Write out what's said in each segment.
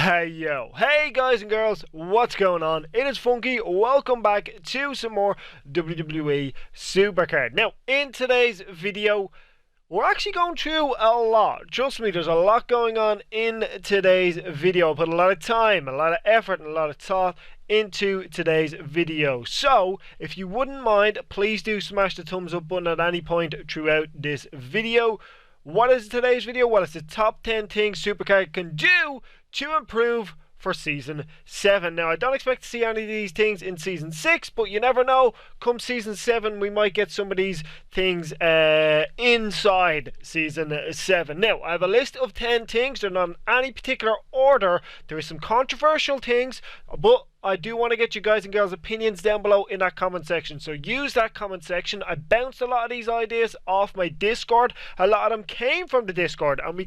Hey yo, hey guys and girls, what's going on? It is Funky. Welcome back to some more WWE SuperCard. Now, in today's video, we're actually going through a lot. Trust me, there's a lot going on in today's video. I put a lot of time, a lot of effort, and a lot of thought into today's video. So, if you wouldn't mind, please do smash the thumbs up button at any point throughout this video. What is today's video? Well, it's the top 10 things SuperCard can do to improve for Season 7. Now, I don't expect to see any of these things in Season 6, but you never know. Come Season 7, we might get some of these things inside Season 7. Now, I have a list of 10 things. They're not in any particular order. There is some controversial things, but I do want to get you guys and girls' opinions down below in that comment section. So use that comment section. I bounced a lot of these ideas off my Discord. A lot of them came from the Discord, and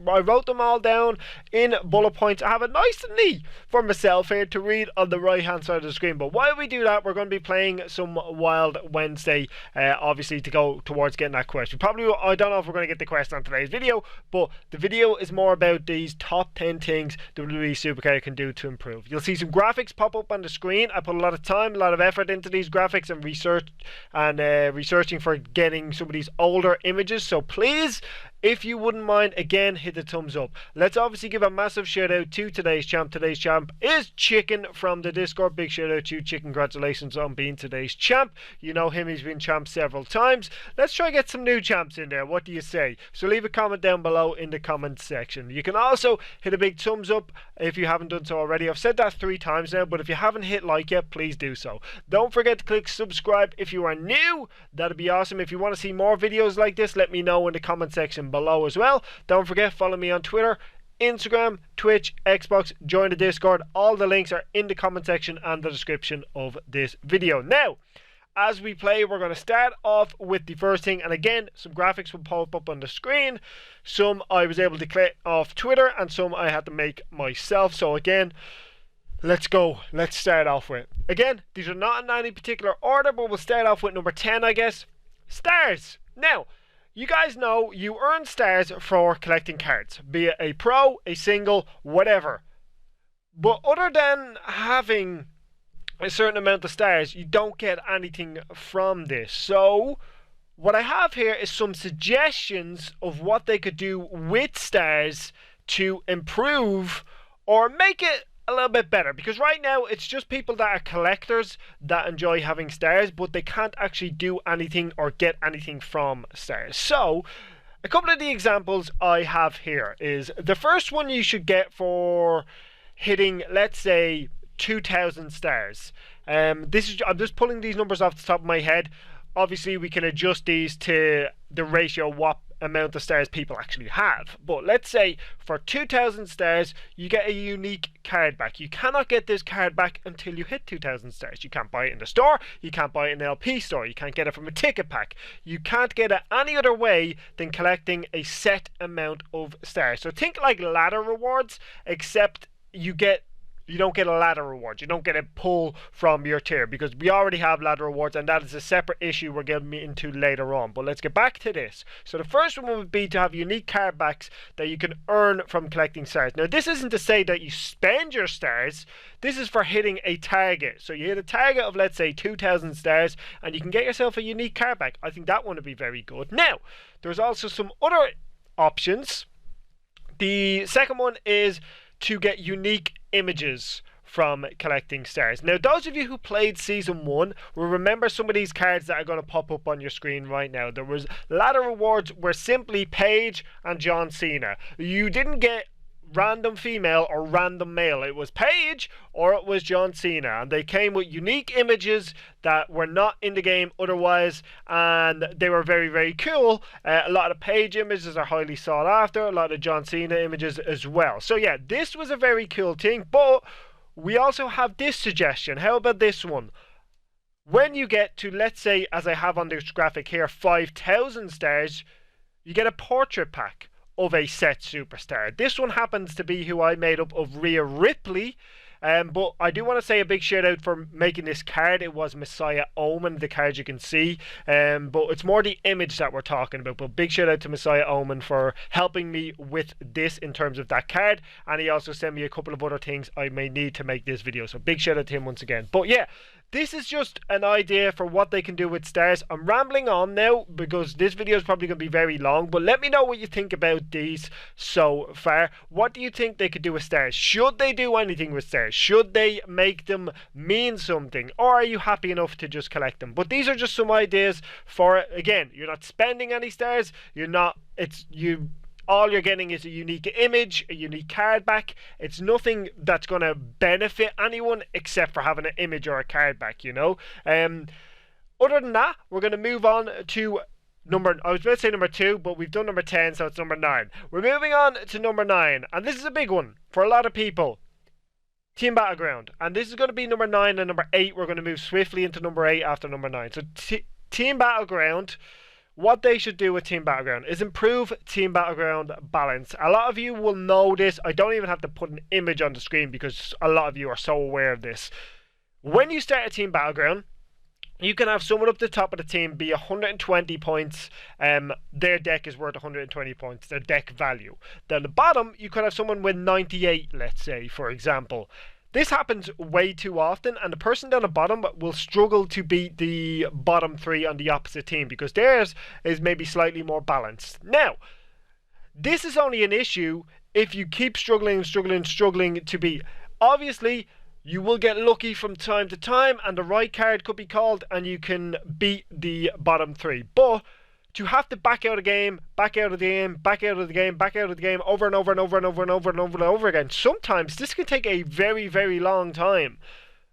I wrote them all down in bullet points. I have it nice and neat for myself here to read on the right hand side of the screen. But while we do that, we're going to be playing some Wild Wednesday, obviously to go towards getting that quest. I don't know if we're going to get the quest on today's video, but the video is more about these top 10 things WWE SuperCard can do to improve. You'll see some graphics pop up on the screen. I put a lot of time, a lot of effort into these graphics and researching for getting some of these older images. So please, if you wouldn't mind, again, hit the thumbs up. Let's obviously give a massive shout out to today's champ. Today's champ is Chicken from the Discord. Big shout out to you, Chicken. Congratulations on being today's champ. You know him, he's been champ several times. Let's try to get some new champs in there. What do you say? So leave a comment down below in the comment section. You can also hit a big thumbs up if you haven't done so already. I've said that 3 times now, but if you haven't hit like yet, please do so. Don't forget to click subscribe if you are new. That'd be awesome. If you want to see more videos like this, let me know in the comment section below as well. Don't forget, follow me on Twitter, Instagram, Twitch, Xbox, join the Discord. All the links are in the comment section and the description of this video. Now, as we play, we're going to start off with the first thing, and again, some graphics will pop up on the screen. Some I was able to click off Twitter, and some I had to make myself. So again, let's go. Let's start off with, again, these are not in any particular order, but we'll start off with number 10, I guess. Stars. Now, you guys know you earn stars for collecting cards, be it a pro, a single, whatever. But other than having a certain amount of stars, you don't get anything from this. So what I have here is some suggestions of what they could do with stars to improve or make it a little bit better, because right now it's just people that are collectors that enjoy having stars, but they can't actually do anything or get anything from stars. So a couple of the examples I have here is the first one you should get for hitting, let's say, 2,000 stars. I'm just pulling these numbers off the top of my head. Obviously we can adjust these to the ratio what amount of stars people actually have, but let's say for 2,000 stars you get a unique card back. You cannot get this card back until you hit 2,000 stars. You can't buy it in the store, you can't buy it in the LP store, you can't get it from a ticket pack, you can't get it any other way than collecting a set amount of stars. So think like ladder rewards, except you don't get a ladder reward. You don't get a pull from your tier, because we already have ladder rewards, and that is a separate issue we're getting into later on. But let's get back to this. So the first one would be to have unique card backs that you can earn from collecting stars. Now, this isn't to say that you spend your stars. This is for hitting a target. So you hit a target of, let's say, 2,000 stars, and you can get yourself a unique card back. I think that one would be very good. Now, there's also some other options. The second one is to get unique images from collecting stars. Now, those of you who played Season 1 will remember some of these cards that are going to pop up on your screen right now. There was ladder rewards were simply Paige and John Cena. You didn't get random female or random male. It was Paige or it was John Cena, and they came with unique images that were not in the game otherwise, and they were very, very cool. A lot of Paige images are highly sought after, a lot of John Cena images as well. So yeah, this was a very cool thing, but we also have this suggestion. How about this one? When you get to, let's say, as I have on this graphic here, 5,000 stars, you get a portrait pack of a set superstar. This one happens to be who I made up of Rhea Ripley. But I do want to say a big shout out for making this card. It was Messiah Omen, the card you can see. But it's more the image that we're talking about. But big shout out to Messiah Omen for helping me with this in terms of that card. And he also sent me a couple of other things I may need to make this video. So big shout out to him once again. But yeah, this is just an idea for what they can do with stars. I'm rambling on now because this video is probably going to be very long, but let me know what you think about these so far. What do you think they could do with stars? Should they do anything with stars? Should they make them mean something? Or are you happy enough to just collect them? But these are just some ideas for it. Again, you're not spending any stars. All you're getting is a unique image, a unique card back. It's nothing that's going to benefit anyone except for having an image or a card back, you know. Other than that, we're going to move on to I was about to say number 2, but we've done number 10, so it's number 9. We're moving on to number 9, and this is a big one for a lot of people. Team Battleground. And this is going to be number 9 and number 8. We're going to move swiftly into number 8 after number 9. So Team Battleground. What they should do with Team Battleground is improve Team Battleground balance. A lot of you will know this. I don't even have to put an image on the screen because a lot of you are so aware of this. When you start a Team Battleground, you can have someone up the top of the team be 120 points. Their deck is worth 120 points, their deck value. Down the bottom, you could have someone with 98, let's say, for example. This happens way too often, and the person down the bottom will struggle to beat the bottom 3 on the opposite team because theirs is maybe slightly more balanced. Now, this is only an issue if you keep struggling to beat. Obviously, you will get lucky from time to time, and the right card could be called, and you can beat the bottom 3. But to have to back out of the game, back out of the game, back out of the game, back out of the game over and over and over and over and over and over and over again. Sometimes this can take a very, very long time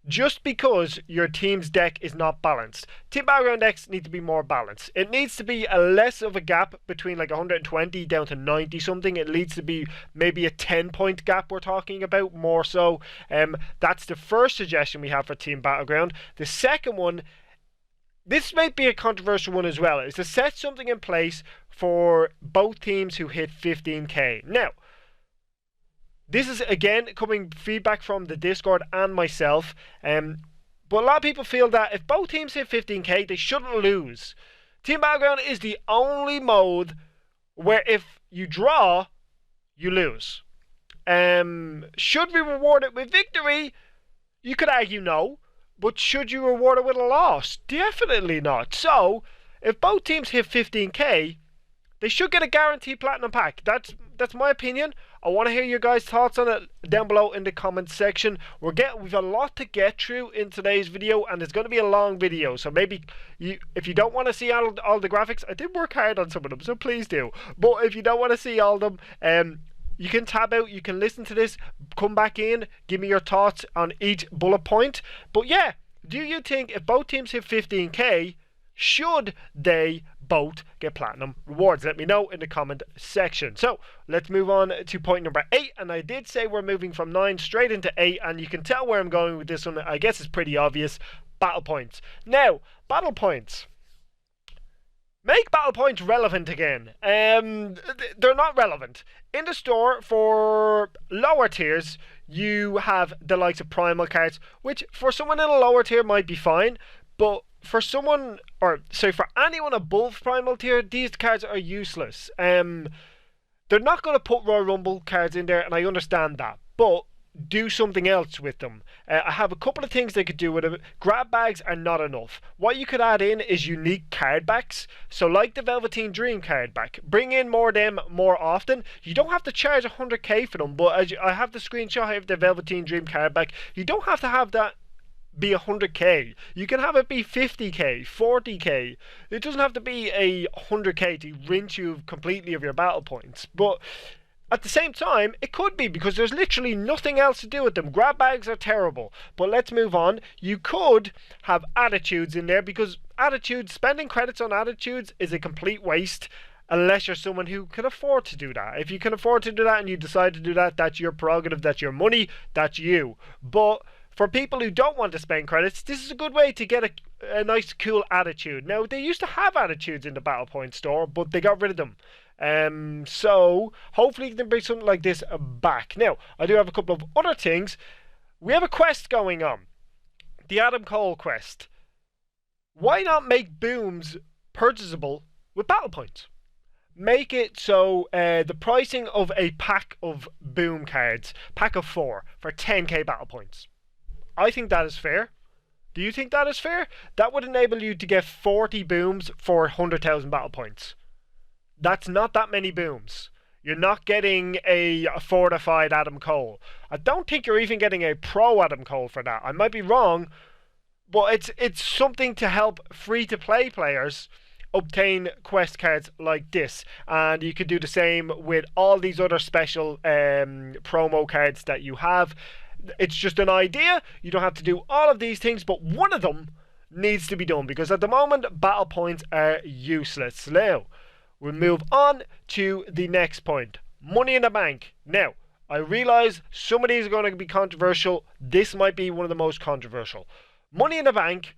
just because your team's deck is not balanced. Team Battleground decks need to be more balanced. It needs to be a less of a gap between like 120 down to 90 something. It needs to be maybe a 10-point gap we're talking about more so. That's the first suggestion we have for Team Battleground. The second one, this might be a controversial one as well, is to set something in place for both teams who hit 15k. Now, this is again coming feedback from the Discord and myself, but a lot of people feel that if both teams hit 15k, they shouldn't lose. Team Battleground is the only mode where if you draw, you lose. Should we reward it with victory? You could argue no. But should you reward it with a loss? Definitely not. So, if both teams hit 15k, they should get a guaranteed platinum pack. That's my opinion. I want to hear your guys' thoughts on it down below in the comments section. We've a lot to get through in today's video, and it's going to be a long video. So maybe if you don't want to see all the graphics, I did work hard on some of them, so please do. But if you don't want to see all of them, you can tab out, you can listen to this, come back in, give me your thoughts on each bullet point. But yeah, do you think if both teams hit 15k, should they both get platinum rewards? Let me know in the comment section. So let's move on to point number 8. And I did say we're moving from 9 straight into 8, and you can tell where I'm going with this one. I guess it's pretty obvious. Battle points. Now, battle points. Make battle points relevant again. They're not relevant. In the store for lower tiers, you have the likes of primal cards, which for someone in a lower tier might be fine, but for someone, for anyone above primal tier, these cards are useless. They're not going to put Royal Rumble cards in there, and I understand that, but do something else with them. I have a couple of things they could do with them. Grab bags are not enough. What you could add in is unique card backs. So like the Velveteen Dream card back, bring in more of them more often. You don't have to charge 100k for them, but as I have the screenshot of the Velveteen Dream card back, you don't have to have that be 100k. You can have it be 50k, 40k. It doesn't have to be a 100k to rinse you completely of your battle points. But at the same time, it could be, because there's literally nothing else to do with them. Grab bags are terrible. But let's move on. You could have attitudes in there, because attitudes, spending credits on attitudes is a complete waste unless you're someone who can afford to do that. If you can afford to do that and you decide to do that, that's your prerogative, that's your money, that's you. But for people who don't want to spend credits, this is a good way to get a nice cool attitude. Now, they used to have attitudes in the Battle Point store, but they got rid of them. So hopefully you can bring something like this back. Now, I do have a couple of other things. We have a quest going on, the Adam Cole quest. Why not make booms purchasable with battle points? Make it so the pricing of a pack of boom cards, pack of 4, for 10k battle points. I think that is fair. Do you think that is fair? That would enable you to get 40 booms for 100,000 battle points. That's not that many booms. You're not getting a fortified Adam Cole. I don't think you're even getting a pro Adam Cole for that. I might be wrong, but it's something to help free-to-play players obtain quest cards like this. And you could do the same with all these other special promo cards that you have. It's just an idea. You don't have to do all of these things, but one of them needs to be done, because at the moment battle points are useless. Now we'll move on to the next point, Money in the Bank. Now I realize some of these are going to be controversial. This might be one of the most controversial. Money in the Bank,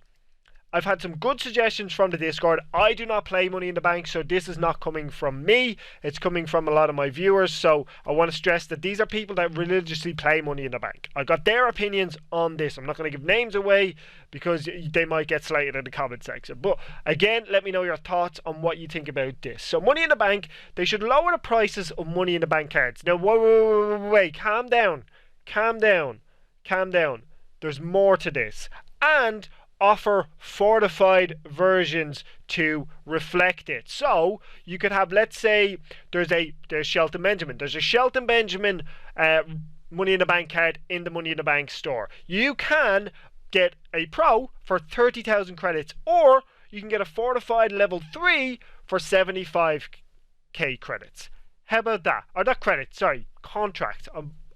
I've had some good suggestions from the Discord. I do not play Money in the Bank, so this is not coming from me. It's coming from a lot of my viewers. So I want to stress that these are people that religiously play Money in the Bank. I got their opinions on this. I'm not going to give names away because they might get slated in the comment section. But again, let me know your thoughts on what you think about this. So Money in the Bank, they should lower the prices of Money in the Bank cards. Now, wait, calm down. Calm down. Calm down. There's more to this. And offer fortified versions to reflect it. So you could have, let's say there's Shelton Benjamin. There's a Shelton Benjamin Money in the Bank card in the Money in the Bank store. You can get a pro for 30,000 credits, or you can get a fortified level 3 for 75k credits. How about that? Or not credits, sorry, contracts.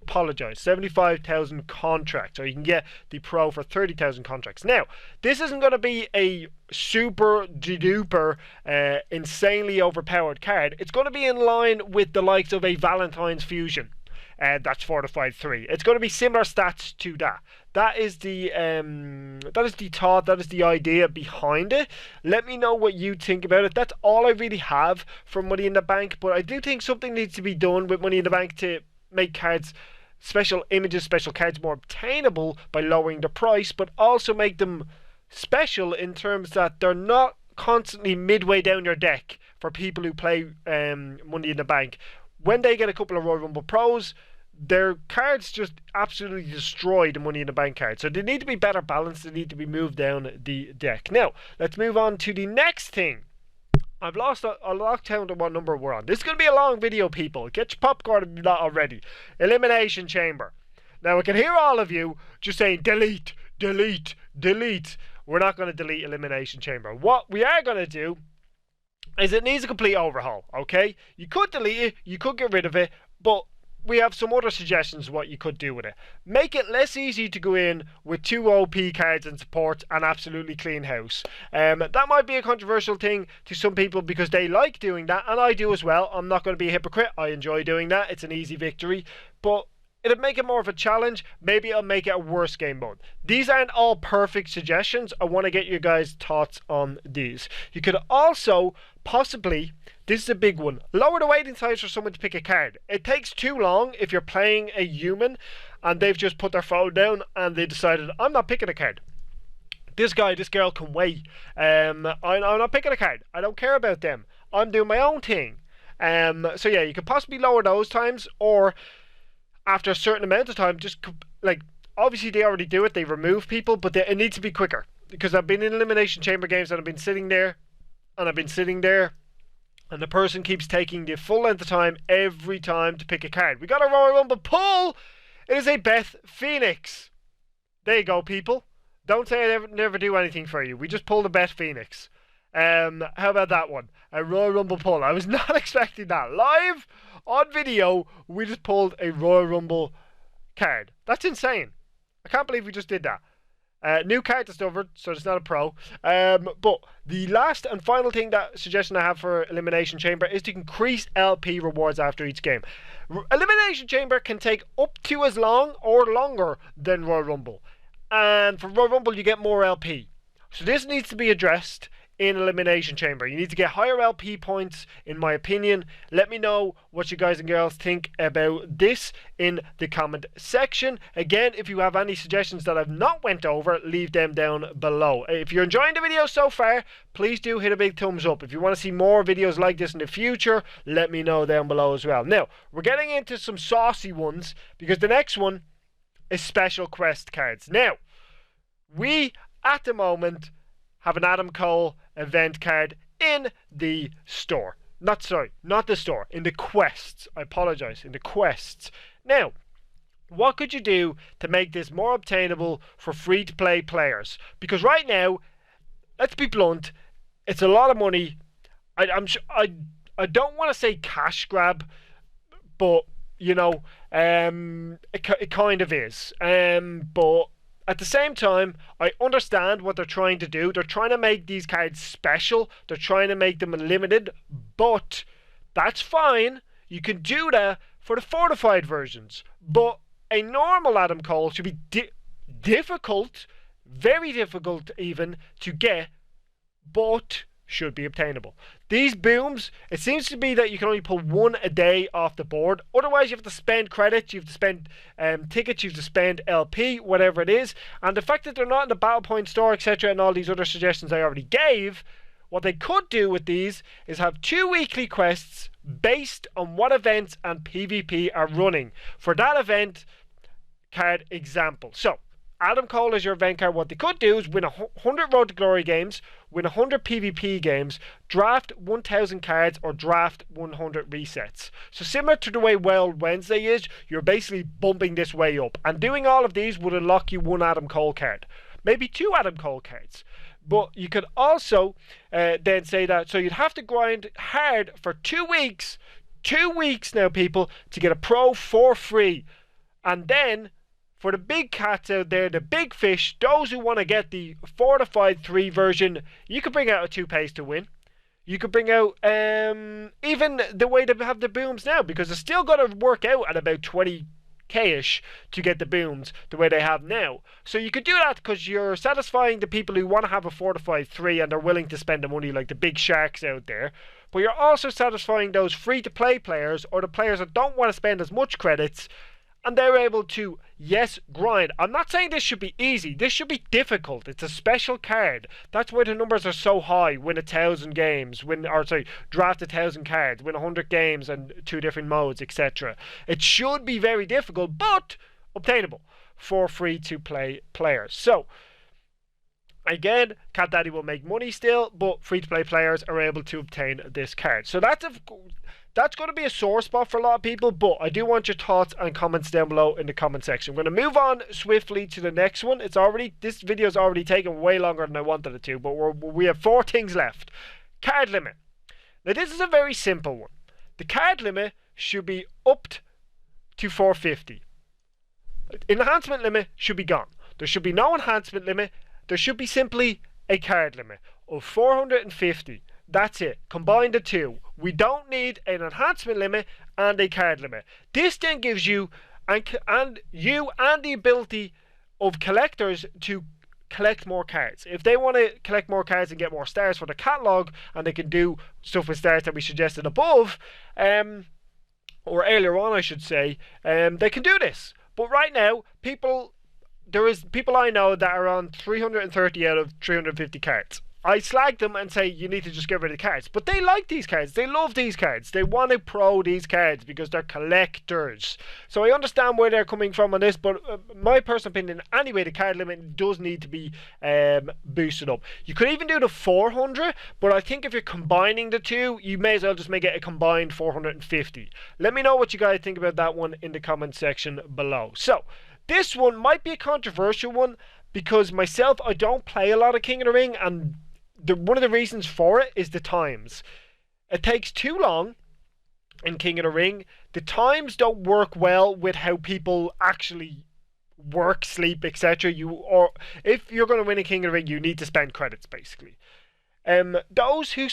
Apologize, 75,000 contracts, or you can get the pro for 30,000 contracts. Now, this isn't going to be a super duper insanely overpowered card. It's going to be in line with the likes of a Valentine's Fusion, that's fortified 3. It's going to be similar stats to that. That is the thought, that is the idea behind it. Let me know what you think about it. That's all I really have for Money in the Bank, but I do think something needs to be done with Money in the Bank to make cards, special images, special cards, more obtainable by lowering the price, but also make them special in terms that they're not constantly midway down your deck for people who play Money in the Bank. When they get a couple of Royal Rumble Pros, their cards just absolutely destroy the Money in the Bank cards. So they need to be better balanced. They need to be moved down the deck. Now, let's move on to the next thing. I've lost count of what number we're on. This is going to be a long video, people. Get your popcorn if you're not already. Elimination Chamber. Now, I can hear all of you just saying, delete, delete, delete. We're not going to delete Elimination Chamber. What we are going to do is it needs a complete overhaul, okay? You could delete it, you could get rid of it, but we have some other suggestions what you could do with it. Make it less easy to go in with 2 OP cards and support and absolutely clean house. That might be a controversial thing to some people because they like doing that, and I do as well. I'm not going to be a hypocrite. I enjoy doing that. It's an easy victory, but it'll make it more of a challenge. Maybe I'll make it a worse game mode. These aren't all perfect suggestions. I want to get you guys' thoughts on these. You could also possibly, this is a big one, lower the waiting times for someone to pick a card. It takes too long if you're playing a human and they've just put their phone down and they decided, I'm not picking a card. This guy, this girl can wait. I'm not picking a card. I don't care about them. I'm doing my own thing. So yeah, you could possibly lower those times, or after a certain amount of time, just like, obviously they already do it, they remove people, but it needs to be quicker, because I've been in Elimination Chamber games and I've been sitting there and I've been sitting there and the person keeps taking the full length of time every time to pick a card. We got a Royal Rumble pull. It is a Beth Phoenix. There you go, people. Don't say I never do anything for you. We just pulled a Beth Phoenix. How about that one? A Royal Rumble pull. I was not expecting that. Live on video, we just pulled a Royal Rumble card. That's insane. I can't believe we just did that. New card discovered, so it's not a pro. But the last and final thing, that suggestion I have for Elimination Chamber, is to increase LP rewards after each game. Elimination Chamber can take up to as long or longer than Royal Rumble. And for Royal Rumble, you get more LP. So this needs to be addressed in Elimination Chamber. You need to get higher LP points, in my opinion. Let me know what you guys and girls think about this in the comment section. Again, if you have any suggestions that I've not went over, leave them down below. If you're enjoying the video so far, please do hit a big thumbs up. If you want to see more videos like this in the future, let me know down below as well. Now, we're getting into some saucy ones, because the next one is special quest cards. Now, we, at the moment, have an Adam Cole event card in the store. Not the store, in the quests. I apologize, in the quests. Now, what could you do to make this more obtainable for free-to-play players? Because right now, let's be blunt, it's a lot of money. I don't want to say cash grab, but you know, it kind of is. But at the same time, I understand what they're trying to do. They're trying to make these cards special. They're trying to make them limited. But that's fine. You can do that for the fortified versions. But a normal Adam Cole should be difficult, very difficult even, to get, but should be obtainable. These booms, it seems to be that you can only pull one a day off the board. Otherwise, you have to spend credits, you have to spend tickets, you have to spend LP, whatever it is. And the fact that they're not in the Battle Point store, etc., and all these other suggestions I already gave, what they could do with these is have 2 weekly quests based on what events and PvP are running for that event card example. So, Adam Cole is your event card. What they could do is win 100 Road to Glory games, win 100 PvP games, draft 1,000 cards, or draft 100 resets. So similar to the way Wild Wednesday is, you're basically bumping this way up. And doing all of these would unlock you 1 Adam Cole card. Maybe 2 Adam Cole cards. But you could also then say that, so you'd have to grind hard for 2 weeks. 2 weeks now, people, to get a pro for free. And then, for the big cats out there, the big fish, those who want to get the Fortified 3 version, you could bring out a 2 pays to win. You could bring out even the way they have the booms now, because it's still got to work out at about 20k-ish to get the booms the way they have now. So you could do that because you're satisfying the people who want to have a Fortified 3 and they're willing to spend the money, like the big sharks out there. But you're also satisfying those free-to-play players, or the players that don't want to spend as much credits, and they're able to, yes, grind. I'm not saying this should be easy. This should be difficult. It's a special card. That's why the numbers are so high. Win 1,000 games. Draft 1,000 cards. Win 100 games and 2 different modes, etc. It should be very difficult, but obtainable for free-to-play players. So, again, Cat Daddy will make money still, but free-to-play players are able to obtain this card. So that's going to be a sore spot for a lot of people, but I do want your thoughts and comments down below in the comment section. We're going to move on swiftly to the next one. This video's already taken way longer than I wanted it to, but we have 4 things left. Card limit. Now, this is a very simple one. The card limit should be upped to 450. Enhancement limit should be gone. There should be no enhancement limit. There should be simply a card limit of 450. That's it. Combine the 2. We don't need an enhancement limit and a card limit. This then gives you and the ability of collectors to collect more cards. If they want to collect more cards and get more stars for the catalog, and they can do stuff with stars that we suggested above, or earlier on I should say, they can do this. But right now, there is people I know that are on 330 out of 350 cards. I slag them and say you need to just get rid of the cards. But they like these cards. They love these cards. They want to pro these cards because they're collectors. So I understand where they're coming from on this, but my personal opinion, anyway, the card limit does need to be boosted up. You could even do the 400, but I think if you're combining the 2, you may as well just make it a combined 450. Let me know what you guys think about that one in the comment section below. So, this one might be a controversial one because myself, I don't play a lot of King of the Ring, and one of the reasons for it is the times. It takes too long in King of the Ring. The times don't work well with how people actually work, sleep, etc. If you're going to win a King of the Ring, you need to spend credits, basically. Those who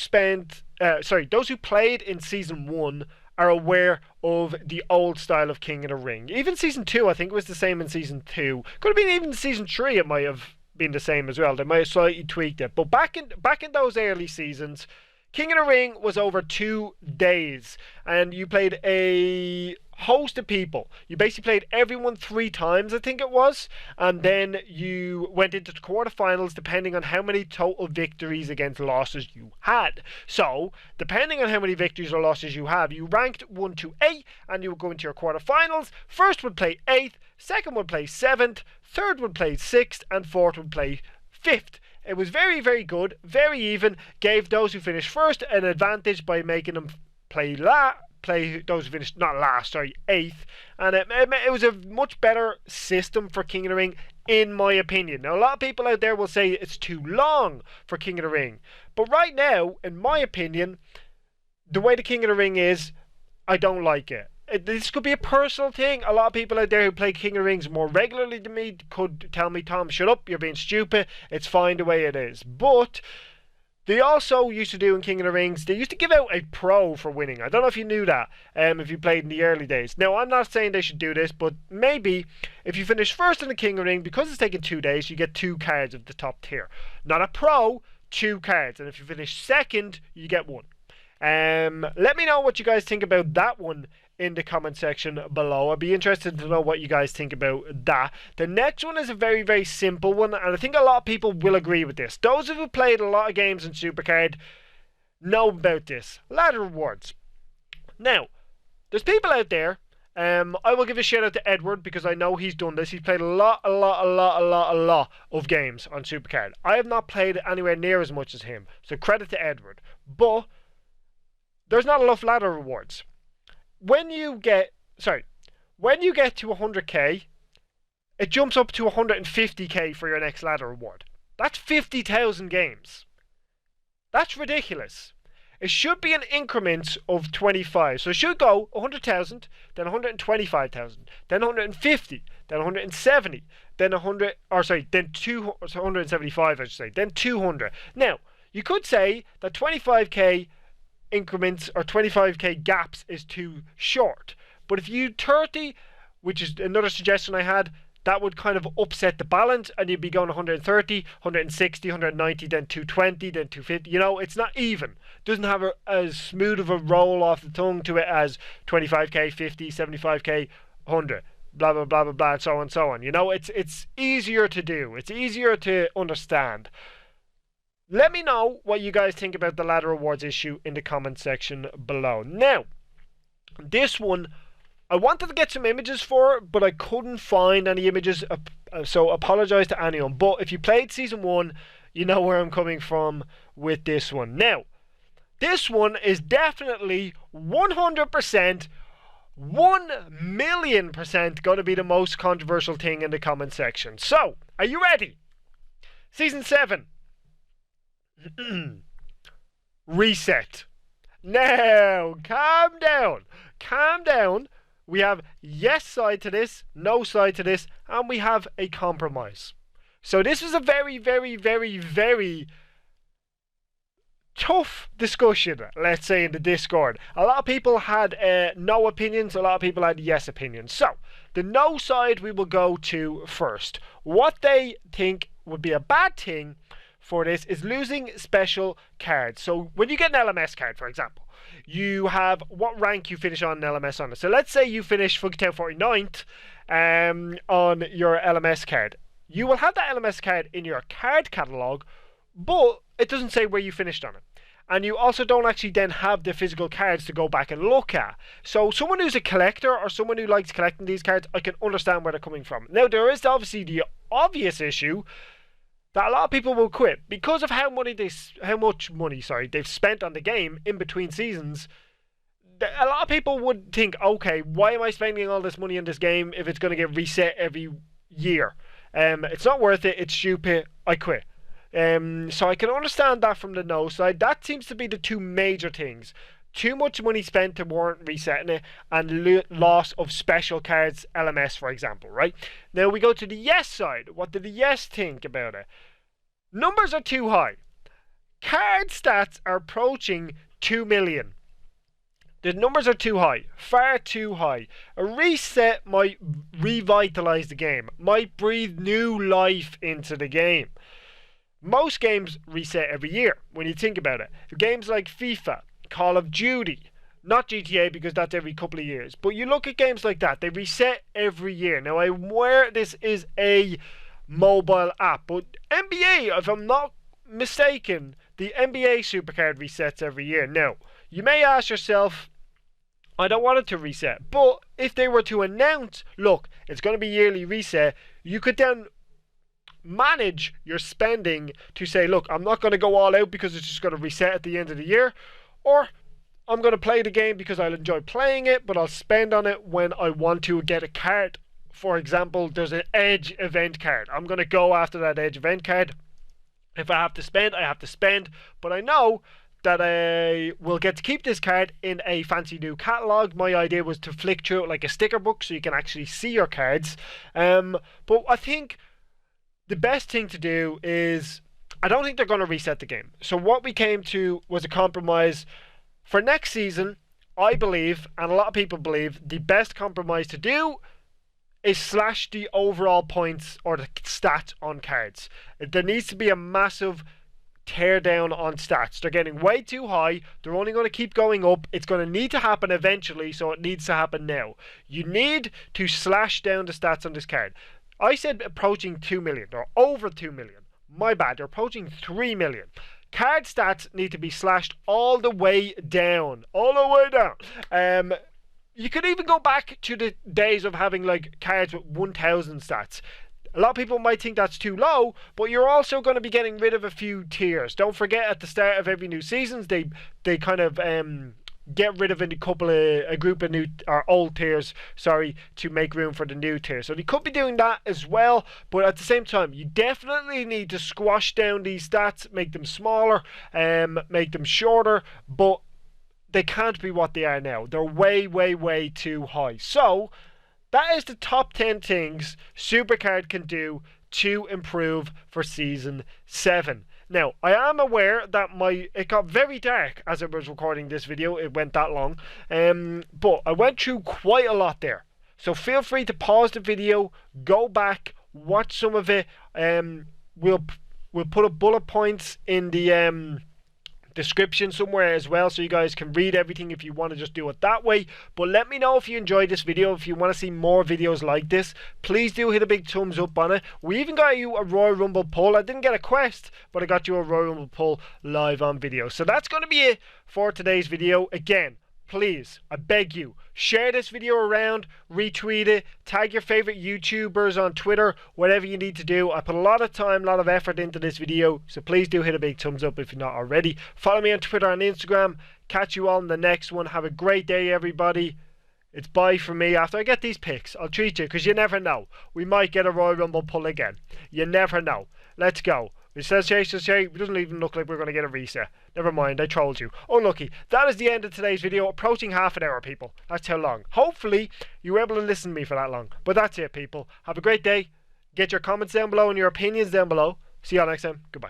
played in Season 1 are aware of the old style of King of the Ring. Even Season 2, I think it was the same in Season 2. Could have been even Season 3, it might have been the same as well. They might have slightly tweaked it. But back in those early seasons, King of the Ring was over 2 days, and you played a host of people. You basically played everyone 3 times, I think it was, and then you went into the quarterfinals depending on how many total victories against losses you had. So, depending on how many victories or losses you have, you ranked 1 to 8, and you would go into your quarterfinals. First would play 8th, second would play 7th, third would play 6th, and fourth would play 5th. It was very, very good, very even, gave those who finished first an advantage by making them play those who finished, not last, sorry, 8th. And it was a much better system for King of the Ring, in my opinion. Now, a lot of people out there will say it's too long for King of the Ring. But right now, in my opinion, the way the King of the Ring is, I don't like it. This could be a personal thing. A lot of people out there who play King of Rings more regularly than me could tell me, Tom, shut up, you're being stupid. It's fine the way it is. But they also used to do in King of the Rings, they used to give out a pro for winning. I don't know if you knew that, if you played in the early days. Now, I'm not saying they should do this, but maybe if you finish first in the King of the Ring, because it's taken 2 days, you get 2 cards of the top tier. Not a pro, 2 cards. And if you finish second, you get 1. Let me know what you guys think about that one in the comment section below. I'd be interested to know what you guys think about that. The next one is a very, very simple one, and I think a lot of people will agree with this. Those who have played a lot of games in SuperCard know about this. Ladder rewards. Now, there's people out there, I will give a shout out to Edward because I know he's done this. He's played a lot of games on SuperCard. I have not played anywhere near as much as him, so credit to Edward. But there's not enough ladder rewards. When you get to 100k, it jumps up to 150k for your next ladder reward. That's 50,000 games. That's ridiculous. It should be in increments of 25. So it should go 100,000, then 125,000, then 150, then 170, then 175, I should say, then 200. Now, you could say that 25k increments or 25k gaps is too short, but if you 30, which is another suggestion I had, that would kind of upset the balance, and you'd be going 130, 160, 190, then 220, then 250. You know, it's not even. Doesn't have as smooth of a roll off the tongue to it as 25k, 50, 75k, 100, blah blah blah blah blah, and so on and so on. You know, it's easier to do. It's easier to understand. Let me know what you guys think about the ladder rewards issue in the comment section below. Now, this one, I wanted to get some images for it, but I couldn't find any images, so apologise to anyone. But if you played Season 1, you know where I'm coming from with this one. Now, this one is definitely 100%, 1,000,000% going to be the most controversial thing in the comment section. So, are you ready? Season 7. Reset. Now, calm down. Calm down. We have yes side to this, no side to this, and we have a compromise. So this was a very, very, very, very tough discussion, let's say, in the Discord. A lot of people had no opinions, a lot of people had yes opinions. So, the no side we will go to first. What they think would be a bad thing for this is losing special cards. So when you get an LMS card, for example, you have what rank you finish on an LMS on it. So let's say you finish Funkytown 49th on your LMS card. You will have that LMS card in your card catalogue, but it doesn't say where you finished on it. And you also don't actually then have the physical cards to go back and look at. So someone who's a collector or someone who likes collecting these cards, I can understand where they're coming from. Now, there is obviously the obvious issue that a lot of people will quit because of how much money they've spent on the game in between seasons. A lot of people would think, okay, why am I spending all this money on this game if it's going to get reset every year? It's not worth it. It's stupid. I quit. So I can understand that from the no side. That seems to be the two major things. Too much money spent to warrant resetting it, and loss of special cards, LMS for example, right? Now we go to the yes side. What do the yes think about it? Numbers are too high. Card stats are approaching 2 million. The numbers are too high, far too high. A reset might revitalize the game, might breathe new life into the game. Most games reset every year when you think about it. Games like FIFA, Call of Duty, not GTA because that's every couple of years, but you look at games like that, they reset every year. Now I'm aware this is a mobile app, but NBA, if I'm not mistaken, the NBA SuperCard resets every year. Now, you may ask yourself, I don't want it to reset, but if they were to announce, look, it's going to be yearly reset, you could then manage your spending to say, look, I'm not going to go all out because it's just going to reset at the end of the year, or I'm going to play the game because I'll enjoy playing it, but I'll spend on it when I want to get a card. For example, there's an Edge event card. I'm going to go after that Edge event card. If I have to spend, I have to spend, but I know that I will get to keep this card in a fancy new catalogue. My idea was to flick through it like a sticker book so you can actually see your cards. But I think the best thing to do is, I don't think they're going to reset the game. So what we came to was a compromise. For next season, I believe, and a lot of people believe, the best compromise to do is slash the overall points or the stats on cards. There needs to be a massive tear down on stats. They're getting way too high. They're only going to keep going up. It's going to need to happen eventually, so it needs to happen now. You need to slash down the stats on this card. I said approaching 2 million, or over 2 million. My bad, they're approaching 3 million. Card stats need to be slashed all the way down. All the way down. You could even go back to the days of having like cards with 1,000 stats. A lot of people might think that's too low, but you're also going to be getting rid of a few tiers. Don't forget, at the start of every new season, they kind of get rid of a group of new or old tiers, to make room for the new tier. So they could be doing that as well, but at the same time, you definitely need to squash down these stats, make them smaller, make them shorter, but they can't be what they are now. They're way, way, way too high. So that is the top 10 things SuperCard can do to improve for Season 7. Now, I am aware that it got very dark as I was recording this video. It went that long. But I went through quite a lot there. So feel free to pause the video, go back, watch some of it. We'll put up bullet points in the description somewhere as well, so you guys can read everything if you want to just do it that way. But let me know if you enjoyed this video. If you want to see more videos like this, please do hit a big thumbs up on it. We even got you a Royal Rumble poll. I didn't get a quest, but I got you a Royal Rumble poll live on video. So that's going to be it for today's video. Again, please, I beg you, share this video around, retweet it, tag your favorite YouTubers on Twitter, whatever you need to do. I put a lot of time, a lot of effort into this video, so please do hit a big thumbs up if you're not already. Follow me on Twitter and Instagram. Catch you all in the next one. Have a great day, everybody. It's bye from me. After I get these picks, I'll treat you, because you never know. We might get a Royal Rumble pull again. You never know. Let's go. It says here, it doesn't even look like we're going to get a reset. Never mind, I trolled you. Unlucky. That is the end of today's video. Approaching half an hour, people. That's how long. Hopefully, you were able to listen to me for that long. But that's it, people. Have a great day. Get your comments down below and your opinions down below. See you all next time. Goodbye.